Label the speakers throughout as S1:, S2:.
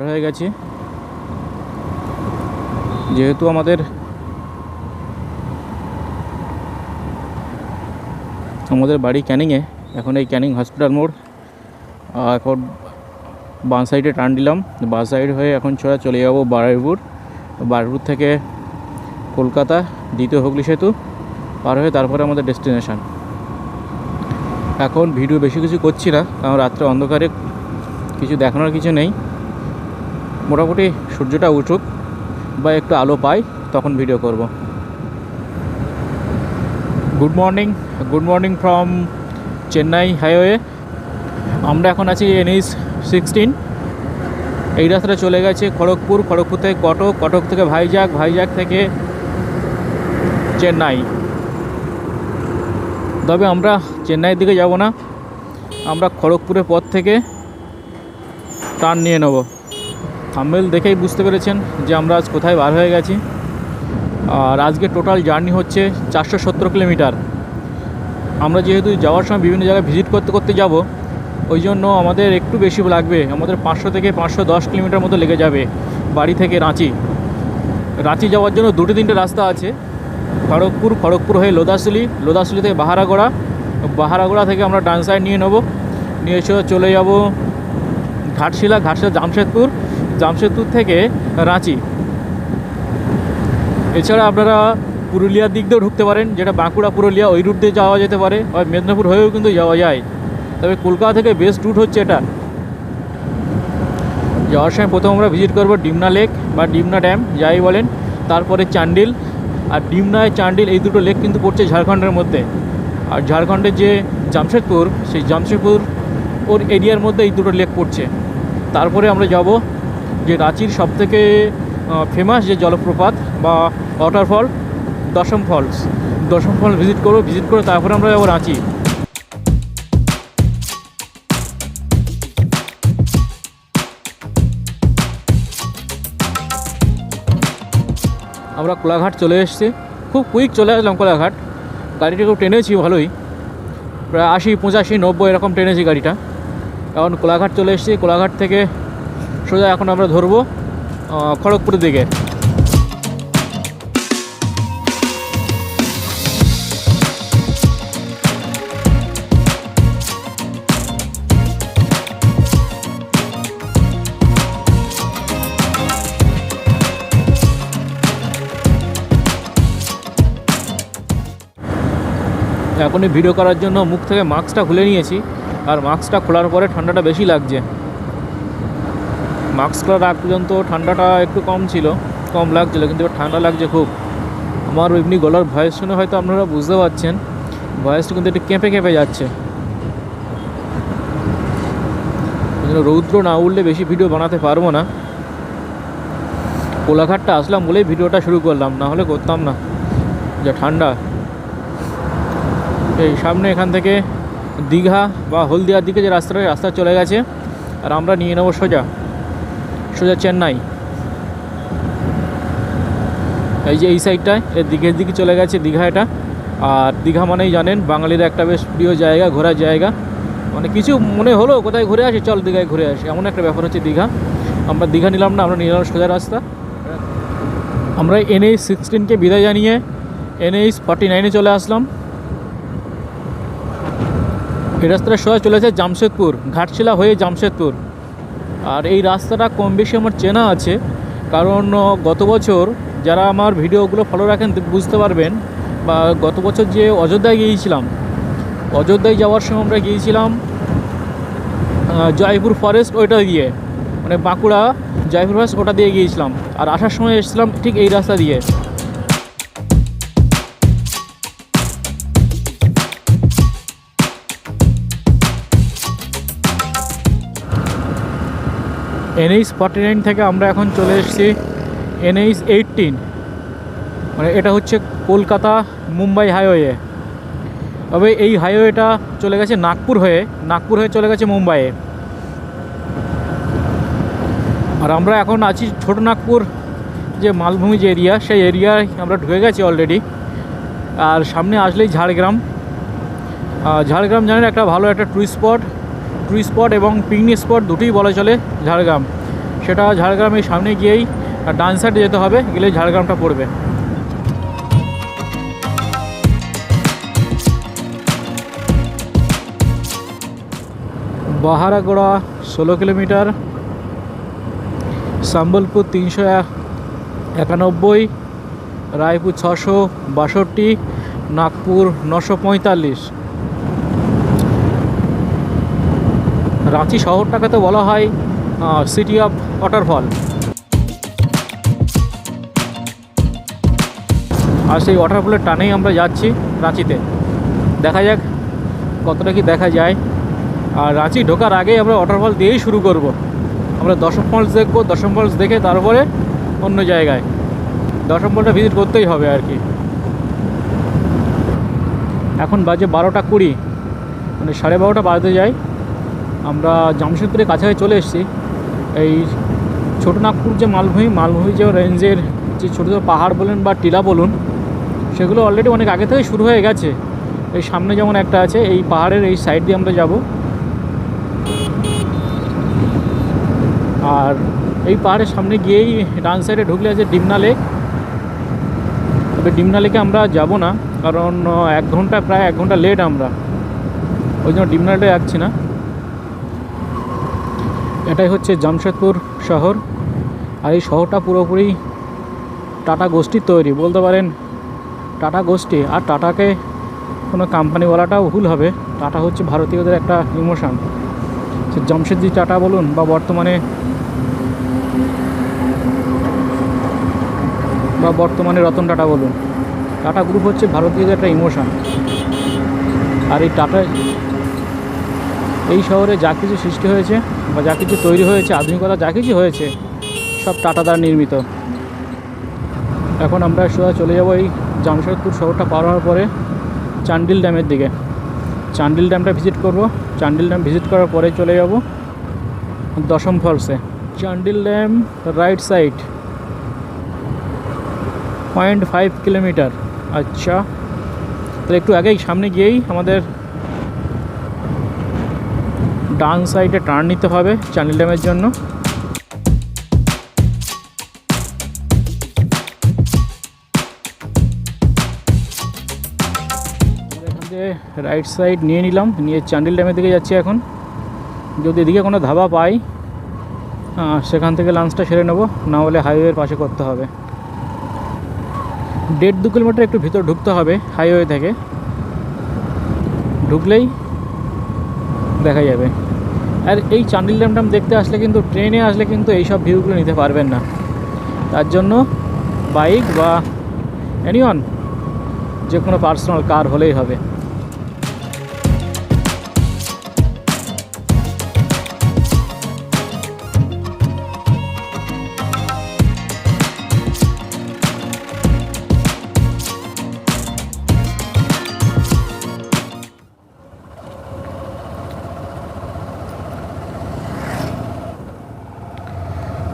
S1: বার হয়ে গেছি, যেহেতু আমাদের বাড়ি ক্যানিংয়ে। এখন এই ক্যানিং হসপিটাল মোড়, এখন বাঁ সাইডে টার্ন দিলাম, বাঁ সাইড হয়ে এখন চলে যাব বারুইপুর থেকে কলকাতা দ্বিতীয় হুগলি সেতু পার হয়ে তারপরে আমাদের ডেস্টিনেশান। এখন ভিডিও বেশি কিছু করছি না, কারণ রাত্রে অন্ধকারে কিছু দেখানোর কিছু নেই। মোটামুটি সূর্যটা উঠুক বা একটু আলো পাই তখন ভিডিও করব। Good morning from Chennai highway. আমরা এখন আছি NH 16। এই রাস্তাটা চলে গেছে খড়গপুর থেকে কটক থেকে ভাইজাগ থেকে চেন্নাই। তবে আমরা চেন্নাইয়ের দিকে যাব না, আমরা খড়গপুরের পথ থেকে টার্ন নিয়ে নেব। থাম্বনেল দেখেই বুঝতে পেরেছেন যে আমরা আজ কোথায় বার হয়ে গেছি। আর আজকে টোটাল জার্নি হচ্ছে 470 কিলোমিটার। আমরা যেহেতু যাওয়ার সময় বিভিন্ন জায়গায় ভিজিট করতে যাব, ওই জন্য আমাদের একটু বেশি লাগবে। আমাদের 500 থেকে 510 কিলোমিটার মতো লেগে যাবে বাড়ি থেকে রাঁচি যাওয়ার জন্য 2-3টে রাস্তা আছে। খড়গপুর হয়ে লোদাসুলি থেকে বাহারাগোড়া থেকে আমরা ডান সাইড নিয়ে এসে চলে যাব ঘাটশিলা জামশেদপুর থেকে রাঁচি। এছাড়া আপনারা পুরুলিয়ার দিক দিয়েও ঢুকতে পারেন, যেটা বাঁকুড়া পুরুলিয়া ওই রুট দিয়ে যাওয়া যেতে পারে, আর মেদিনীপুর হয়েও কিন্তু যাওয়া যায়। তবে কলকাতা থেকে বেস্ট রুট হচ্ছে এটা। যাওয়ার সময় প্রথম আমরা ভিজিট করব ডিমনা লেক বা ডিমনা ড্যাম যাই বলেন, তারপরে চান্ডিল। আর চান্ডিল এই দুটো লেক কিন্তু পড়ছে ঝাড়খণ্ডের মধ্যে। আর ঝাড়খণ্ডের যে জামশেদপুর, সেই জামশেদপুর ওর এরিয়ার মধ্যে এই দুটো লেক পড়ছে। তারপরে আমরা যাব যে রাঁচির সবথেকে ফেমাস যে জলপ্রপাত বা ওয়াটারফল দশম ফলস ভিজিট করে তারপরে আমরা যাবো রাঁচি। আমরা কোলাঘাট চলে এসেছি, খুব কুইক চলে আসলাম কোলাঘাট। গাড়িটা খুব টেনেছি ভালোই, প্রায় 80, 85, 90 এরকম টেনেছি গাড়িটা। এখন কোলাঘাট চলে এসেছি। কোলাঘাট থেকে সোজা এখন আমরা ধরবো খড়গপুরের দিকে। এখন এই ভিডিও করার জন্য মুখ থেকে মাস্কটা খুলে নিয়েছি, আর মাস্কটা খোলার পরে ঠান্ডাটা বেশি লাগছে। মাস্ক খোলার আগ পর্যন্ত ঠান্ডাটা একটু কম লাগছিলো, কিন্তু ঠান্ডা লাগছে খুব। আমার এমনি গলার ভয়েস শুনে হয়তো আপনারা বুঝতে পারছেন, ভয়েসটা কিন্তু একটু কেঁপে যাচ্ছে। রৌদ্র না উঠলে বেশি ভিডিও বানাতে পারবো না। কোলাঘাটটা আসলাম বলেই ভিডিওটা শুরু করলাম, না হলে করতাম না, যা ঠান্ডা। এই সামনে এখান থেকে দীঘা বা হলদিয়ার দিকে যে রাস্তা চলে গেছে, আর আমরা নিয়ে নেবো সোজা চেন্নাই। এই যে এই সাইডটায় দিঘের দিকে চলে গেছে দীঘা এটা। আর দীঘা মানেই জানেন বাঙালির একটা বেশ প্রিয় জায়গা, ঘোরার জায়গা। মানে কিছু মনে হলো কোথায় ঘুরে আসি, চল দীঘায় ঘুরে আসি, এমন একটা ব্যাপার হচ্ছে দীঘা। আমরা দীঘা নিলাম না, আমরা নিলাম সোজা রাস্তা। আমরা NH 16কে বিদায় জানিয়ে NH 49-এ চলে আসলাম। এই রাস্তাটা সোজা চলেছে জামশেদপুর, ঘাটশিলা হয়ে জামশেদপুর। আর এই রাস্তাটা কম বেশি আমার চেনা আছে, কারণ গত বছর যারা আমার ভিডিওগুলো ফলো রাখেন বুঝতে পারবেন, বা গত বছর যে অযোধ্যায় গিয়েছিলাম, অযোধ্যায় যাওয়ার সময় আমরা গিয়েছিলাম জয়পুর ফরেস্ট ওইটা দিয়ে, মানে বাঁকুড়া জয়পুর ফরেস্ট ওটা দিয়ে গিয়েছিলাম। আর আসার সময় এসেছিলাম ঠিক এই রাস্তা দিয়ে। NH 49 থেকে আমরা এখন চলে এসেছি NH 18, মানে এটা হচ্ছে কলকাতা মুম্বাই হাইওয়ে। তবে এই হাইওয়েটা চলে গেছে নাগপুর হয়ে চলে গেছে মুম্বাইয়ে। আর আমরা এখন আছি ছোট নাগপুর যে মালভূমি যে এরিয়া, সেই এরিয়ায় আমরা ঢুকে গেছি অলরেডি। আর সামনে আসলেই ঝাড়গ্রাম জানেন একটা ভালো একটা টুরিস্ট স্পট এবং পিকনিক স্পট দুটোই বলা চলে ঝাড়গ্রাম। সেটা ঝাড়গ্রামের সামনে গিয়েই ডান সাইডে যেতে হবে, গেলে ঝাড়গ্রামটা পড়বে। বাহারাগোড়া 16 কিলোমিটার, সম্বলপুর 391, রায়পুর 662, নাগপুর 945। রাঁচি শহরটাকে তো বলা হয় সিটি অফ ওয়াটারফল। আর সেই ওয়াটারফলের টানেই আমরা যাচ্ছি রাঁচিতে। দেখা যাক কতটা কি দেখা যায়। আর রাঁচি ঢোকার আগেই আমরা ওয়াটারফল দিয়েই শুরু করব। আমরা দশম ফলস দেখব, দশম ফলস দেখে তারপরে অন্য জায়গায়। দশম ফলটা ভিজিট করতেই হবে আর কি। এখন বাজে 12টা 20, মানে 12:30 বাজতে যায়। আমরা জামশেদপুরের কাছাকাছি চলে এসেছি। এই ছোটনাগপুর যে মালভূমি যে রেঞ্জের যে ছোটো ছোটো পাহাড় বলুন বা টিলা বলুন, সেগুলো অলরেডি অনেক আগে থেকে শুরু হয়ে গেছে। এই সামনে যেমন একটা আছে, এই পাহাড়ের এই সাইড দিয়ে আমরা যাব। আর এই পাহাড়ের সামনে গিয়েই ডান সাইডে ঢুকলে আছে ডিমনা লেক। তবে ডিমনা লেকে আমরা যাব না, কারণ প্রায় 1 ঘন্টা লেট আমরা, ওই জন্য ডিমনা লেকে যাচ্ছি না। এটাই হচ্ছে জামশেদপুর শহর। আর এই শহরটা পুরোপুরি টাটা গোষ্ঠীর তৈরি বলতে পারেন। টাটা গোষ্ঠী, আর টাটাকে কোনো কোম্পানি বলাটাও ভুল হবে। টাটা হচ্ছে ভারতীয়দের একটা ইমোশন। সে জামশেদজি টাটা বলুন বা বর্তমানে রতন টাটা বলুন, টাটা গ্রুপ হচ্ছে ভারতীয়দের একটা ইমোশন। আর এই টাটা, এই শহরে যা কিছু সৃষ্টি হয়েছে বা যা কিছু তৈরি হয়েছে, আধুনিকতা যা কিছু হয়েছে, সব টাটা দ্বারা নির্মিত। এখন আমরা সোজা চলে যাব এই জামশেদপুর শহরটা পার হওয়ার পরে চান্ডিল ড্যামের দিকে। চান্ডিল ড্যামটা ভিজিট করব। চান্ডিল ড্যাম ভিজিট করার পরে চলে যাব দশম ফলসে। Chandil dam right side 0.5 kilometre. আচ্ছা, তো একটু আগেই সামনে গিয়েই আমাদের ডান সাইডে টার্ন নিতে হবে চান্ডিল ড্যামের জন্য। এখান থেকে রাইট সাইড নিয়ে নিলাম, নিয়ে চান্ডিল ড্যামের দিকে যাচ্ছি এখন। যদি এদিকে কোনো ধাবা পাই সেখান থেকে লাঞ্চটা সেরে নেব, না হলে হাইওয়ের পাশে করতে হবে। 1.5-2 কিলোমিটার একটু ভিতর ঢুকতে হবে হাইওয়ে থেকে, ঢুকলেই দেখা যাবে। আর এই চান্ডিল ড্যাম দেখতে আসলে কিন্তু, ট্রেনে আসলে কিন্তু এইসব ভিউগুলো নিতে পারবেন না। তার জন্য বাইক বা এনিওয়ান, যে কোনো পার্সোনাল কার হলেই হবে।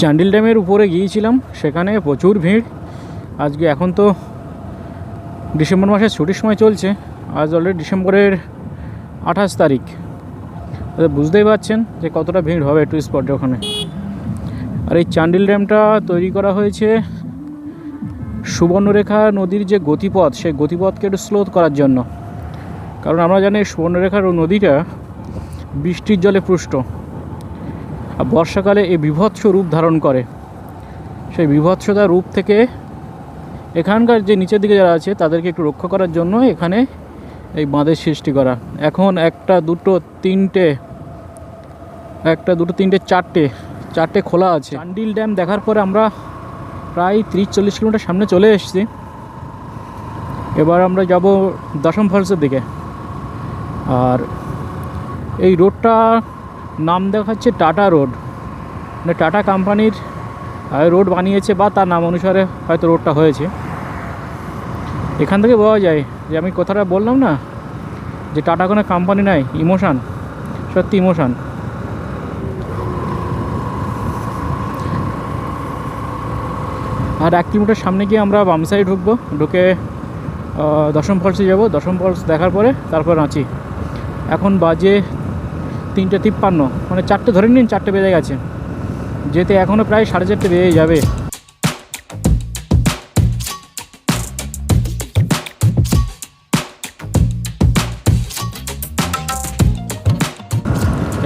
S1: চান্ডিল ড্যামের উপরে গিয়েছিলাম, সেখানে প্রচুর ভিড় আজকে। এখন তো ডিসেম্বর মাসের ছুটির সময় চলছে, আজ অলরেডি ডিসেম্বরের 28 তারিখ। বুঝতেই পারছেন যে কতটা ভিড় হবে টুরিস্ট স্পটে ওখানে। আর এই চান্ডিল ড্যামটা তৈরি করা হয়েছে সুবর্ণরেখা নদীর যে গতিপথ, সেই গতিপথকে একটু স্লো করার জন্য। কারণ আমরা জানি সুবর্ণরেখার নদীটা বৃষ্টির জলে পুষ্ট, আর বর্ষাকালে এই বিভৎস রূপ ধারণ করে। সেই বিভৎসতার রূপ থেকে এখানকার যে নিচের দিকে যারা আছে তাদেরকে একটু রক্ষা করার জন্য এখানে এই বাঁধের সৃষ্টি করা। এখন 1, 2, 3, 4টে খোলা আছে। চান্ডিল ড্যাম দেখার পরে আমরা প্রায় 30-40 কিলোমিটার সামনে চলে এসেছি। এবার আমরা যাব দশম ফলসের দিকে। আর এই রোডটা নাম দেখাচ্ছে টাটা রোড, মানে টাটা কোম্পানির রোড বানিয়েছে বা তার নাম অনুসারে হয়তো রোডটা হয়েছে। এখান থেকে বোঝা যায় যে আমি কথাটা বললাম না যে টাটা কোনো কোম্পানি নাই, ইমোশান, সত্যি ইমোশান। আর 1 কিলোমিটার সামনে গিয়ে আমরা বাম সাইড ঢুকবো, ঢুকে দশম ফলসে যাব। দশম ফলস দেখার পরে তারপর রাঁচি। এখন বাজে 3:53, মানে 4টে ধরে নিন, 4টে বেজে গেছে। যেতে এখনও প্রায় 4:30 বেজে যাবে।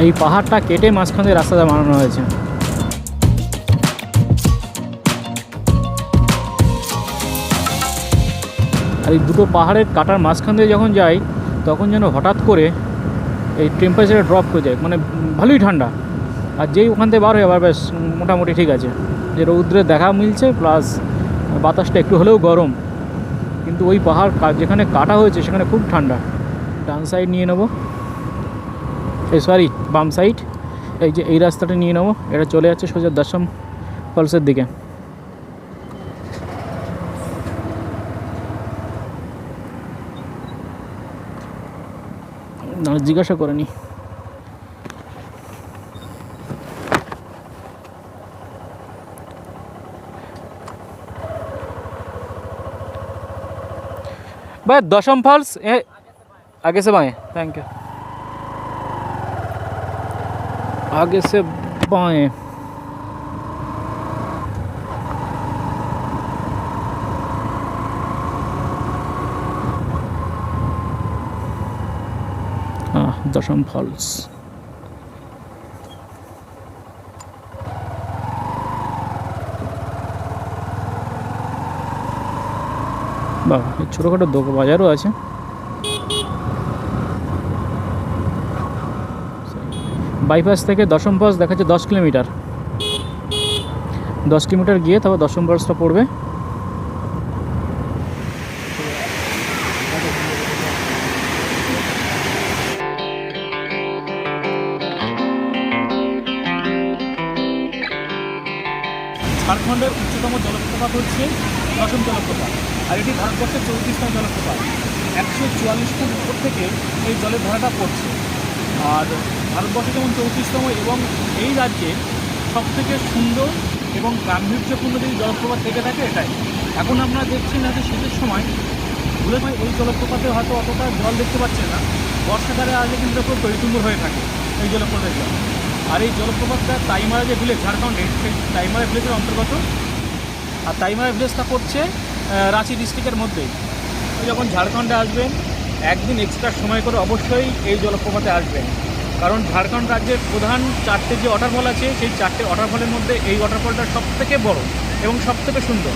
S1: এই পাহাড়টা কেটে মাঝখান দিয়ে রাস্তাটা বানানো হয়েছে। আর এই দুটো পাহাড়ের কাটার মাঝখান দিয়ে যখন যাই তখন যেন হঠাৎ করে এই টেম্পারেচার ড্রপ করে যায়, মানে ভালোই ঠান্ডা। আর যেই ওখান থেকে বার হয়ে আবার বেশ মোটামুটি ঠিক আছে, যে রৌদ্রের দেখা মিলছে প্লাস বাতাসটা একটু হলেও গরম। কিন্তু ওই পাহাড় যেখানে কাটা হয়েছে সেখানে খুব ঠান্ডা। ডান সাইড নিয়ে নেবো, সরি বাম সাইড। এই যে এই রাস্তাটা নিয়ে নেবো, এটা চলে যাচ্ছে সোজা দশম ফলসের দিকে। না জিজ্ঞাসা করে নি। भाई दशम फॉल्स आगे से बाएं, थैंक यू। आगे से बाएं। हाँ दशम फॉल्स। বাহ, ছোটোখাটো বাজারও আছে। বাইপাস থেকে দশম ফলস দেখাচ্ছে 10 কিলোমিটার। 10 কিলোমিটার গিয়ে তারপর দশম ফলসটা পড়বে। ঝাড়খণ্ডের উচ্চতম জলপ্রপাত হচ্ছে দশম জলপ্রপাত, আর এটি ভারতবর্ষের 34তম জলপ্রপাত। 144 ফুট উপর থেকে এই জলের ধারাটা পড়ছে। আর ভারতবর্ষে যেমন 34তম এবং এই রাজ্যে সবথেকে সুন্দর এবং গাম্ভীর্যপূর্ণ যদি জলপ্রপাত থেকে থাকে এটাই। এখন আপনারা দেখছেন হয়তো শীতের সময় ভুলে এই জলপ্রপাতে হয়তো অতটা জল দেখতে পাচ্ছেন না, বর্ষাকালে আসলে কিন্তু পুরো পরিতুম্বর হয়ে থাকে এই জলপ্রপাতের জল। আর এই জলপ্রপাতটা তাইমারা যে ভিলেজ ঝাড়খণ্ডের, সেই তাইমারা ভিলেজের অন্তর্গত। আর তাইমারা ভিলেজটা পড়ছে রাঁচি ডিস্ট্রিক্টের মধ্যেই। যখন ঝাড়খণ্ডে আসবেন একদিন এক্সট্রা সময় করে অবশ্যই এই জলপ্রপাতে আসবেন, কারণ ঝাড়খণ্ড রাজ্যের প্রধান 4টে যে ওয়াটারফল আছে সেই 4টে ওয়াটারফলের মধ্যে এই ওয়াটারফলটা সবথেকে বড় এবং সবথেকে সুন্দর।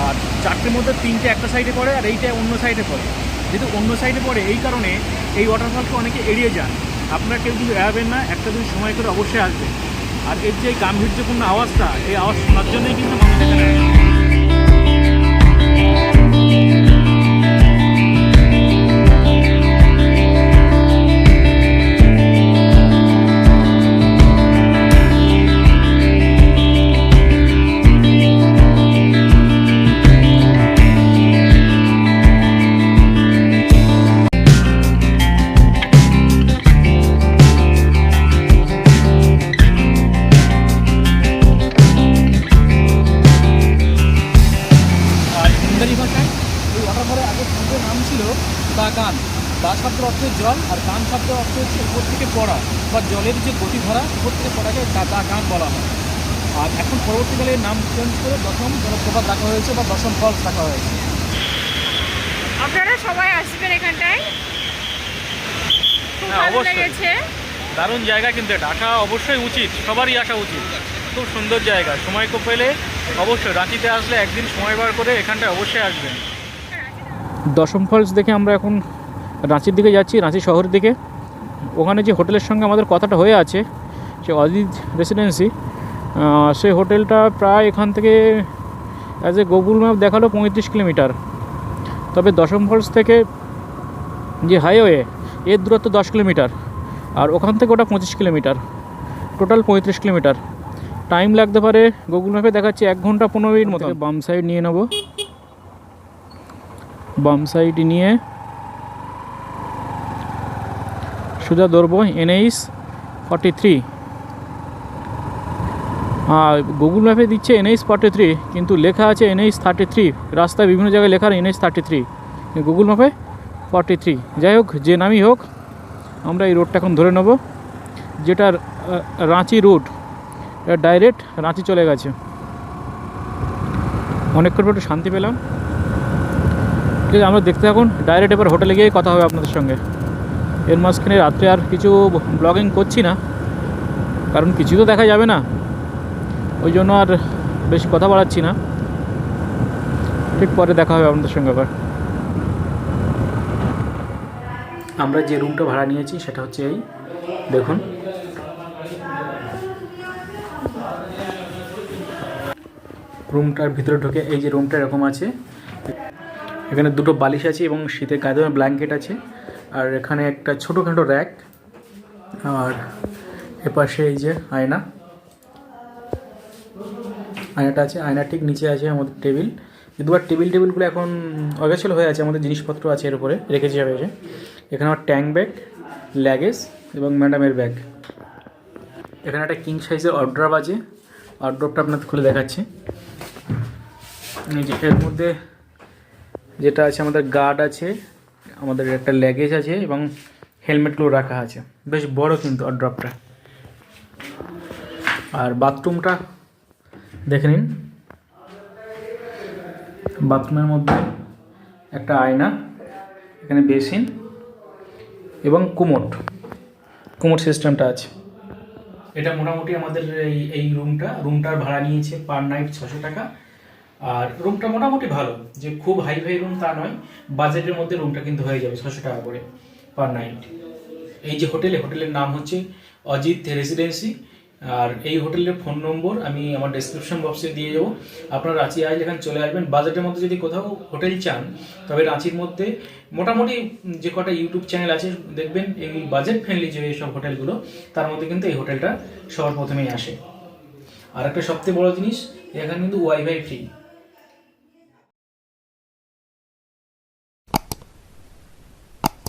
S1: আর 4টের মধ্যে 3টে একটা সাইডে পড়ে আর এইটা অন্য সাইডে পড়ে। যেহেতু অন্য সাইডে পড়ে এই কারণে এই ওয়াটারফলকে অনেকে এড়িয়ে যান। আপনারা কেউ কিন্তু এড়াবেন না, একটা দিন সময় করে অবশ্যই আসবেন। আর এর যে গাম্ভীর্যপূর্ণ আওয়াজটা, এই আওয়াজ শোনার জন্যই কিন্তু মানুষ এখানে আসে। দা শব্দের অর্থ জল, আর গান শব্দের অর্থ হচ্ছে উপর থেকে পড়া বা জলের যে গতিধারা উপর থেকে পড়াকে দা গান বলা হয়। আর এখন পরবর্তীকালে নাম চেঞ্জ করে দশম জলপ্রপাত রাখা হয়েছে বা দশম ফলস রাখা হয়েছে।
S2: আপনারা সবাই আসবেন এখানটায়, খুব ভালো লেগেছে।
S1: দারুণ জায়গা, কিন্তু এটা আসা অবশ্যই উচিত, সবারই আসা উচিত। খুব সুন্দর জায়গা। সময় খুব পেলে অবশ্যই রাঁচিতে আসলে একদিন সময় বার করে এখানটায় অবশ্যই আসবেন। দশম ফলস দেখে আমরা এখন রাঁচির দিকে যাচ্ছি, রাঁচি শহরের দিকে। ওখানে যে হোটেলের সঙ্গে আমাদের কথাটা হয়ে আছে, সে অজিত রেসিডেন্সি, সেই হোটেলটা প্রায় এখান থেকে অ্যাজ এ গুগল ম্যাপ দেখালো 35 কিলোমিটার। তবে দশম ফলস থেকে যে হাইওয়ে এর দূরত্ব 10 কিলোমিটার, আর ওখান থেকে ওটা 25 কিলোমিটার, টোটাল 35 কিলোমিটার। টাইম লাগতে পারে, গুগল ম্যাপে দেখাচ্ছে 1 ঘন্টা 15 মিনিট মতো। বাম সাইড নিয়ে নেব, বাম সাইড নিয়ে সোজা ধরবো NH 43। আর গুগল ম্যাপে দিচ্ছে NH 43, কিন্তু লেখা আছে NH 33। রাস্তায় বিভিন্ন জায়গায় লেখা NH 33, গুগল ম্যাপে 43। যাই হোক, যে নামই হোক, আমরা এই রোডটা এখন ধরে নেব, যেটা রাঁচি রুট। এটা ডাইরেক্ট রাঁচি চলে গেছে। অনেকক্ষণ পর একটু শান্তি পেলাম। ঠিক আছে, আমরা দেখতে থাকুন। ডাইরেক্ট এবার হোটেলে গিয়ে কথা হবে আপনাদের সঙ্গে। এর মাঝখানে রাত্রে আর কিছু ব্লগিং করছি না, কারণ কিছু তো দেখা যাবে না, ওই জন্য আর বেশি কথা বাড়াচ্ছি না। ঠিক পরে দেখা হবে আপনাদের সঙ্গে আবার। আমরা যে রুমটা ভাড়া নিয়েছি সেটা হচ্ছে এই দেখুন। রুমটার ভিতরে ঢুকে এই যে রুমটা এরকম আছে। এখানে দুটো বালিশ আছে এবং শীতের গায়ে দেওয়ার ব্ল্যাঙ্কেট আছে। আর এখানে একটা ছোটোখাটো র্যাক, আর এপাশে এই যে আয়নাটা আছে। আয়নার ঠিক নিচে আছে আমাদের টেবিল। দুবার টেবিলগুলো এখন অগোছালো হয়ে আছে, আমাদের জিনিসপত্র আছে এর উপরে রেখেছি যাবে। এখানে আমার ট্যাঙ্ক ব্যাগ, লাগেজ এবং ম্যাডামের ব্যাগ। এখানে একটা কিং সাইজের ওয়ার্ড্রপ আছে। ওয়ার্ড্রপটা আপনাদের খুলে দেখাচ্ছি। এই যে এর মধ্যে যেটা আছে, আমাদের গার্ড আছে, আমাদের একটা লাগেজ আছে এবং হেলমেটগুলো রাখা আছে। বেশ বড় কিন্তু ওয়ার্ড্রপটা। আর বাথরুমটা দেখে নিন। বাথরুমের মধ্যে একটা আয়না, এখানে বেসিন এবং কুমোট সিস্টেমটা আছে। এটা মোটামুটি আমাদের এই রুমটার ভাড়া নিয়েছে পার নাইট 600 টাকা। আর রুমটা মোটামুটি ভালো, যে খুব হাই রুম তা নয়, বাজেটের মধ্যে রুমটা কিন্তু হয়ে যাবে 600 টাকা করে পার নাইট। এই যে হোটেলের নাম হচ্ছে অজিত রেসিডেন্সি। আর এই হোটেলের ফোন নম্বর আমি আমার ডেসক্রিপশন বক্সে দিয়ে যাবো। আপনারা রাঁচি আসলে এখানে চলে আসবেন। বাজেটের মধ্যে যদি কোথাও হোটেল চান, তবে রাঁচির মধ্যে মোটামুটি যে কটা ইউটিউব চ্যানেল আছে দেখবেন এই বাজেট ফ্রেন্ডলি যে সব হোটেলগুলো, তার মধ্যে কিন্তু এই হোটেলটা সবার প্রথমেই আসে। আর একটা সবথেকে বড় জিনিস, এখানে কিন্তু ওয়াইফাই ফ্রি।